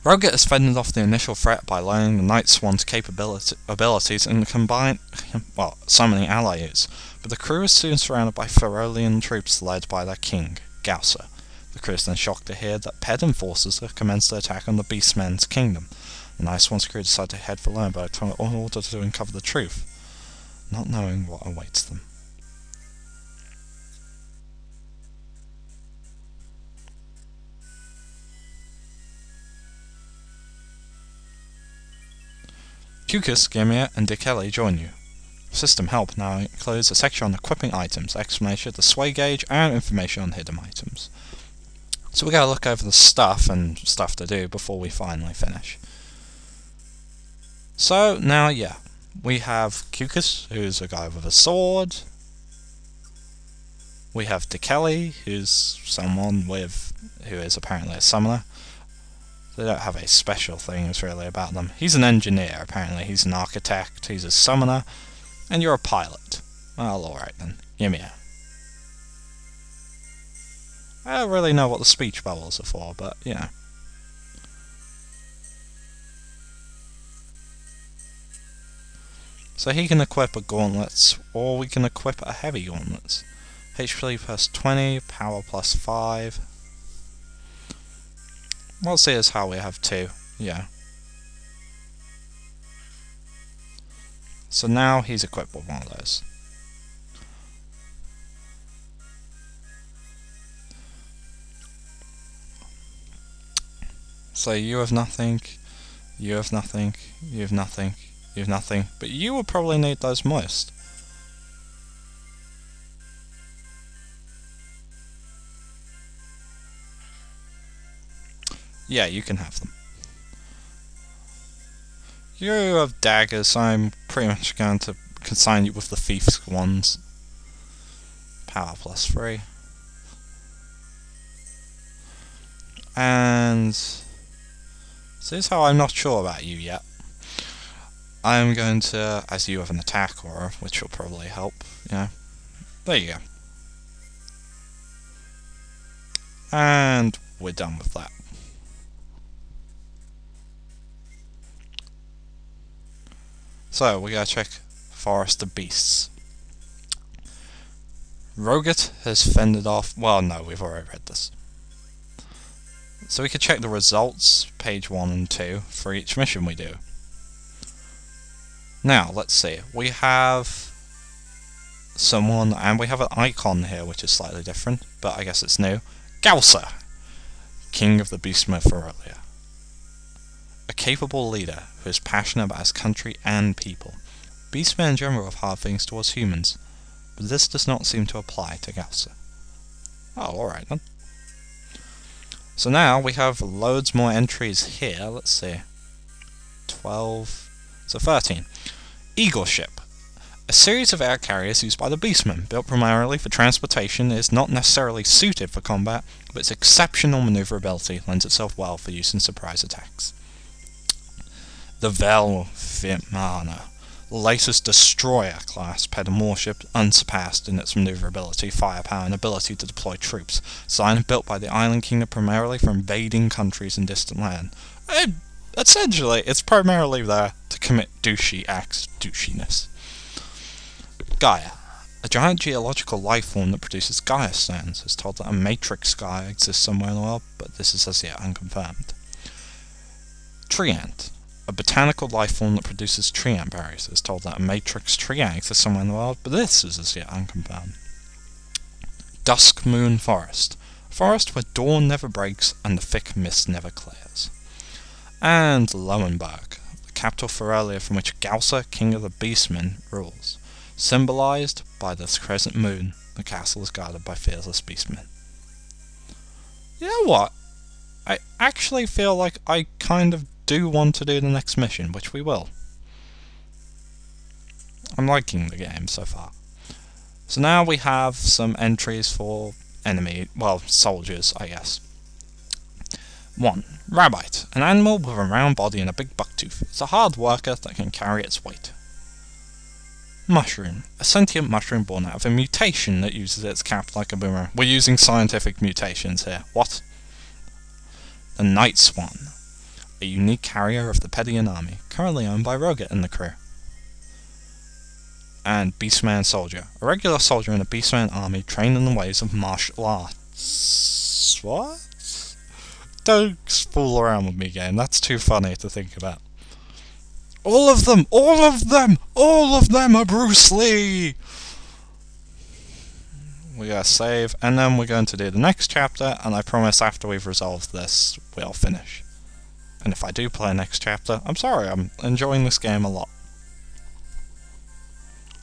Roget has fended off the initial threat by learning the Night Swan's abilities and summoning allies, but the crew is soon surrounded by Ferolian troops led by their king, Gausa. The crew is then shocked to hear that Pedda forces have commenced the attack on the Beastmen's kingdom. The Night Swan's crew decide to head for Lernberg in order to uncover the truth, not knowing what awaits them. Kukus, Gemia, and Dikeli join you. System help now includes a section on equipping items, explanation of the sway gauge, and information on hidden items. So we gotta look over the stuff and stuff to do before we finally finish. So now, yeah, we have Kukus, who's a guy with a sword. We have Dikeli, who's someone who is apparently a summoner. They don't have a special things really about them. He's an engineer, apparently. He's an architect, he's a summoner, and you're a pilot. Well, alright then. Gimme a. I don't really know what the speech bubbles are for, but, you know. So he can equip a gauntlets, or we can equip a heavy gauntlets. HP plus 20, power plus 5. We'll see as how we have 2, yeah. So now he's equipped with one of those. So you have nothing, you have nothing, you have nothing, you have nothing, but you will probably need those most. Yeah, you can have them. You have daggers, so I'm pretty much going to consign you with the thief's ones. Power plus 3. And so here's how I'm not sure about you yet. I'm going to, as you have an attack aura, which will probably help, yeah. There you go. And we're done with that. So, we gotta check Forest of Beasts. Roget has fended off... Well, no, we've already read this. So we can check the results, page 1 and 2, for each mission we do. Now, let's see. We have someone, and we have an icon here, which is slightly different, but I guess it's new. Gausa, King of the Beastmen Ferolia. A capable leader who is passionate about his country and people. Beastmen in general have hard things towards humans, but this does not seem to apply to Gausa. Oh, alright then. So now we have loads more entries here. Let's see. 12. So 13. Eagle Ship. A series of air carriers used by the Beastmen, built primarily for transportation, is not necessarily suited for combat, but its exceptional maneuverability lends itself well for use in surprise attacks. The Velvimana, latest destroyer class Pedda warship, unsurpassed in its maneuverability, firepower, and ability to deploy troops. Designed and built by the island kingdom primarily for invading countries in distant land. Essentially, it's primarily there to commit douchey acts of douchiness. Gaia. A giant geological life form that produces Gaia stones is told that a matrix Gaia exists somewhere in the world, but this is as yet unconfirmed. Treant. A botanical life form that produces treant berries is told that a matrix treant exists somewhere in the world, but this is as yet unconfirmed. Dusk Moon Forest. A forest where dawn never breaks and the thick mist never clears. And Lowenberg, the capital Ferolia from which Gausa, King of the Beastmen, rules. Symbolized by the crescent moon, the castle is guarded by fearless beastmen. You know what? I actually feel like I kind of do want to do the next mission, which we will. I'm liking the game so far. So now we have some entries for soldiers, I guess. 1. Rabbite, an animal with a round body and a big bucktooth. It's a hard worker that can carry its weight. Mushroom, a sentient mushroom born out of a mutation that uses its cap like a boomerang. We're using scientific mutations here. What? The Night Swan, a unique carrier of the Pedda army, currently owned by Roget and the crew. And Beastman Soldier, a regular soldier in a Beastman army trained in the ways of martial arts. What? Don't fool around with me, game. That's too funny to think about. All of them! All of them! All of them are Bruce Lee! We gotta save, and then we're going to do the next chapter, and I promise after we've resolved this, we'll finish. And if I do play next chapter, I'm sorry, I'm enjoying this game a lot.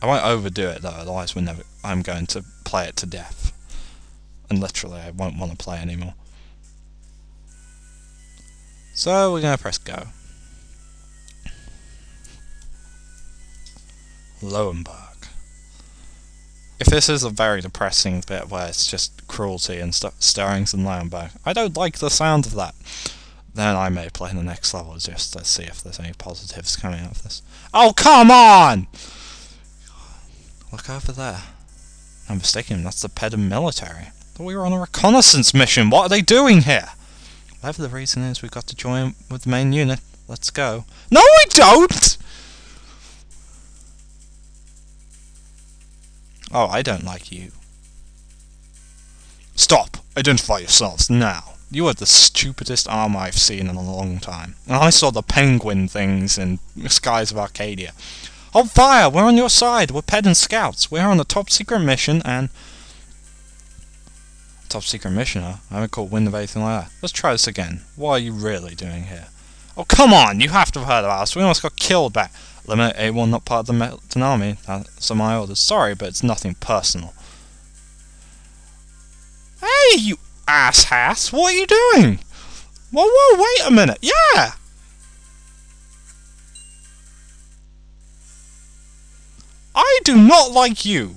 I won't overdo it though, otherwise I'm going to play it to death. And literally, I won't want to play anymore. So, we're gonna press go. Lowenberg. If this is a very depressing bit where it's just cruelty and stirrings in Lowenberg, I don't like the sound of that. Then I may play the next level just to see if there's any positives coming out of this. Oh, come on! Look over there. I'm mistaken, that's the Pedda military. Thought we were on a reconnaissance mission. What are they doing here? Whatever the reason is, we've got to join with the main unit. Let's go. No, we don't! Oh, I don't like you. Stop! Identify yourselves now. You are the stupidest armor I've seen in a long time. And I saw the penguin things in Skies of Arcadia. Hold fire! We're on your side! We're Pedda scouts! We're on a top secret mission and... Top secret mission, huh? I haven't caught wind of anything like that. Let's try this again. What are you really doing here? Oh, come on! You have to have heard of us. We almost got killed back. Eliminate A1, not part of the Metal Army. That's my orders. Sorry, but it's nothing personal. Hey, you ass-hass! What are you doing? Whoa, wait a minute! Yeah! I do not like you!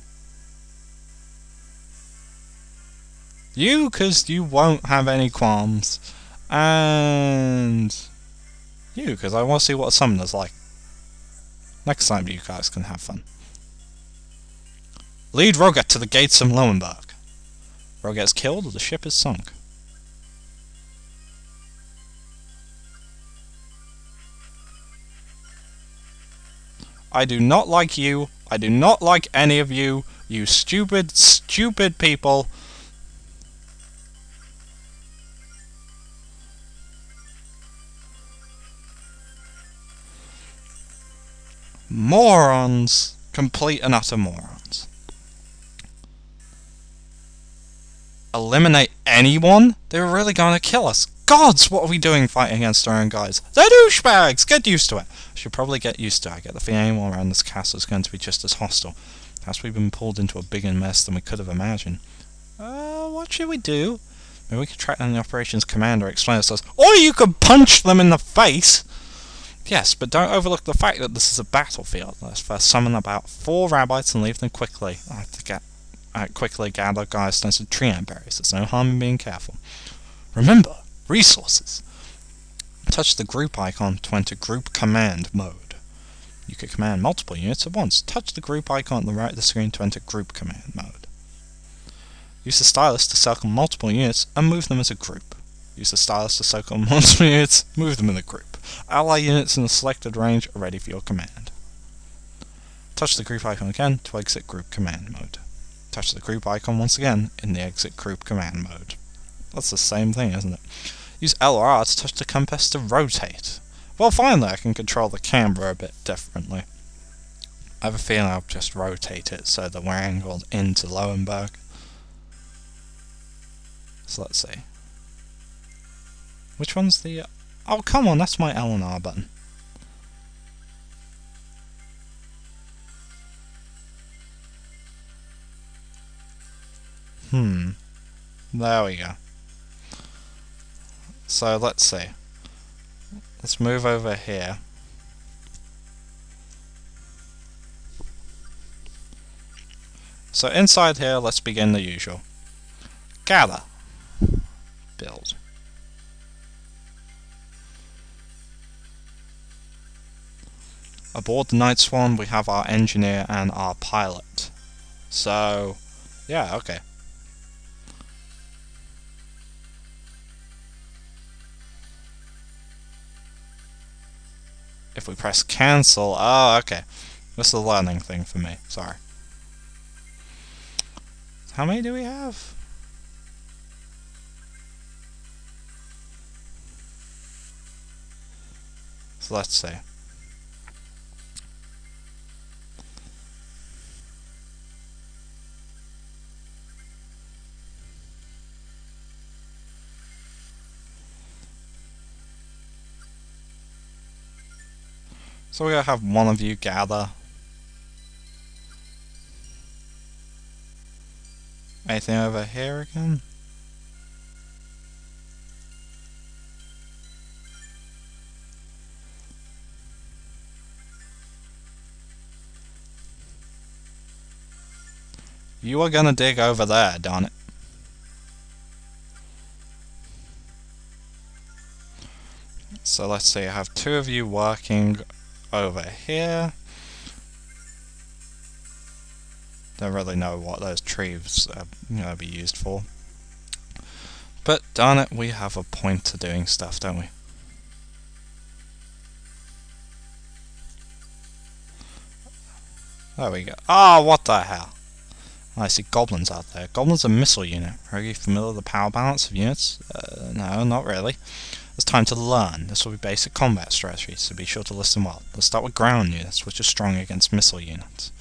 You, because you won't have any qualms. And... you, because I want to see what a summoner's like. Next time you guys can have fun. Lead Roget to the gates of Lowenberg. Roget's killed or the ship is sunk. I do not like you. I do not like any of you. You stupid, stupid people. Morons. Complete and utter morons. Eliminate anyone? They were really going to kill us. Gods, what are we doing fighting against our own guys? They're douchebags! Get used to it. I should probably get used to it. I get the feeling anyone around this castle is going to be just as hostile. Perhaps we've been pulled into a bigger mess than we could have imagined. What should we do? Maybe we could track down the operations commander, explain this to us. Or you could punch them in the face! Yes, but don't overlook the fact that this is a battlefield. Let's first summon about 4 rabbits and leave them quickly. I have to quickly gather guys stones and tree berries. There's no harm in being careful. Remember, resources. Touch the group icon to enter group command mode. You can command multiple units at once. Touch the group icon on the right of the screen to enter group command mode. Use the stylus to circle multiple units and move them as a group. Use the stylus to circle multiple units, move them in a group. Ally units in the selected range are ready for your command. Touch the group icon again to exit group command mode. Touch the group icon once again in the exit group command mode. That's the same thing, isn't it? Use L or R to touch the compass to rotate. Well, finally I can control the camera a bit differently. I have a feeling I'll just rotate it so that we're angled into Lowenberg. So let's see. Which one's the... oh, come on, that's my L and R button. There we go. So, let's see. Let's move over here. So, inside here, let's begin the usual. Gather. Build. Aboard the Night Swan, we have our engineer and our pilot. So, yeah, okay. if we press cancel... Oh, okay. This is a learning thing for me. Sorry. How many do we have? So let's see. So we're going to have one of you gather. Anything over here again? You are going to dig over there, darn it. So let's see, I have two of you working over here. Don't really know what those trees are going to be used for. But darn it, we have a point to doing stuff, don't we? There we go. Oh, what the hell? I see goblins out there. Goblins are a missile unit. Are you familiar with the power balance of units? No, not really. It's time to learn. This will be basic combat strategy, so be sure to listen well. Let's start with ground units, which are strong against missile units.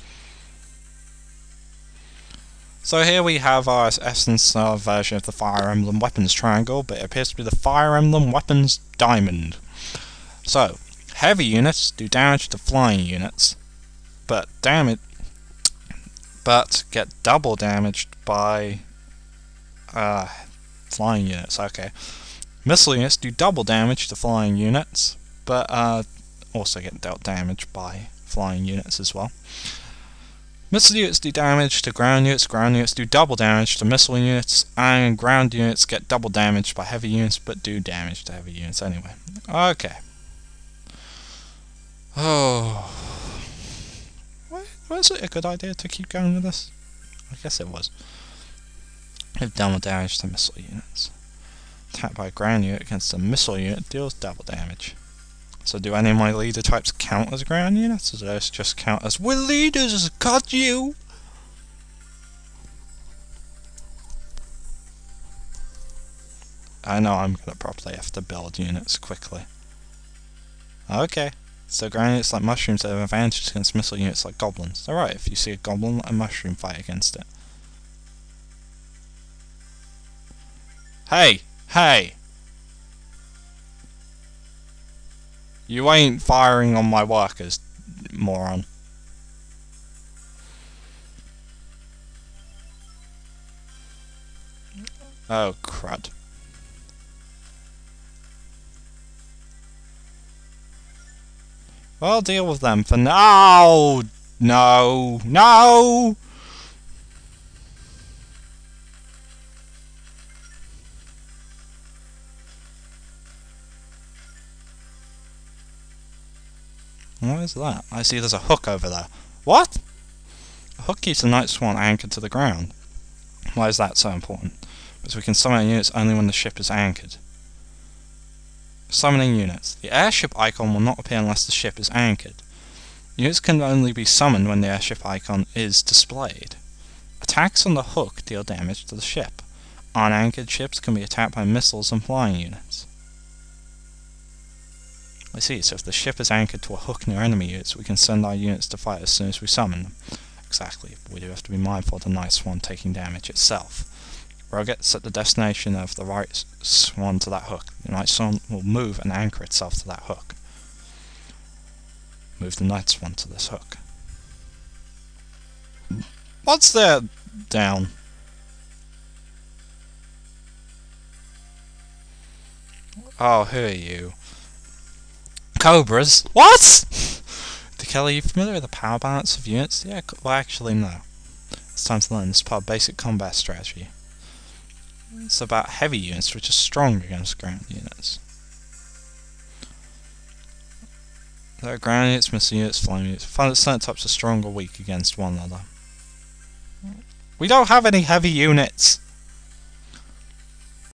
So here we have our essence version of the Fire Emblem Weapons Triangle, but it appears to be the Fire Emblem Weapons Diamond. So, heavy units do damage to flying units, but get double damaged by flying units. Okay. Missile units do double damage to flying units, but also get dealt damage by flying units as well. Missile units do damage to ground units do double damage to missile units, and ground units get double damage by heavy units, but do damage to heavy units anyway. Okay. Oh. Was it a good idea to keep going with this? I guess it was. Give double damage to missile units. Attack by a ground unit against a missile unit deals double damage. So do any of my leader types count as ground units, or do those just count as we're leaders, got you? I know I'm gonna probably have to build units quickly. Okay. So ground units like mushrooms have advantages against missile units like goblins. Alright, if you see a goblin, let a mushroom fight against it. Hey! Hey! You ain't firing on my workers, moron. Oh, crud. Well, deal with them for now. No! No! What is that? I see there's a hook over there. What? A hook keeps a night swan anchored to the ground. Why is that so important? Because we can summon units only when the ship is anchored. Summoning units. The airship icon will not appear unless the ship is anchored. Units can only be summoned when the airship icon is displayed. Attacks on the hook deal damage to the ship. Unanchored ships can be attacked by missiles and flying units. I see, so if the ship is anchored to a hook near enemy units, we can send our units to fight as soon as we summon them. Exactly, but we do have to be mindful of the night swan taking damage itself. Roget, set the destination of the right swan to that hook. The night swan will move and anchor itself to that hook. Move the night swan to this hook. What's there down? Oh, who are you? Cobras? What? Kelly, are you familiar with the power balance of units? Yeah, well actually no. It's time to learn this part of basic combat strategy. It's about heavy units which are strong against ground units. There are ground units, missile units, flying units. Find that certain types are strong or weak against one another. We don't have any heavy units!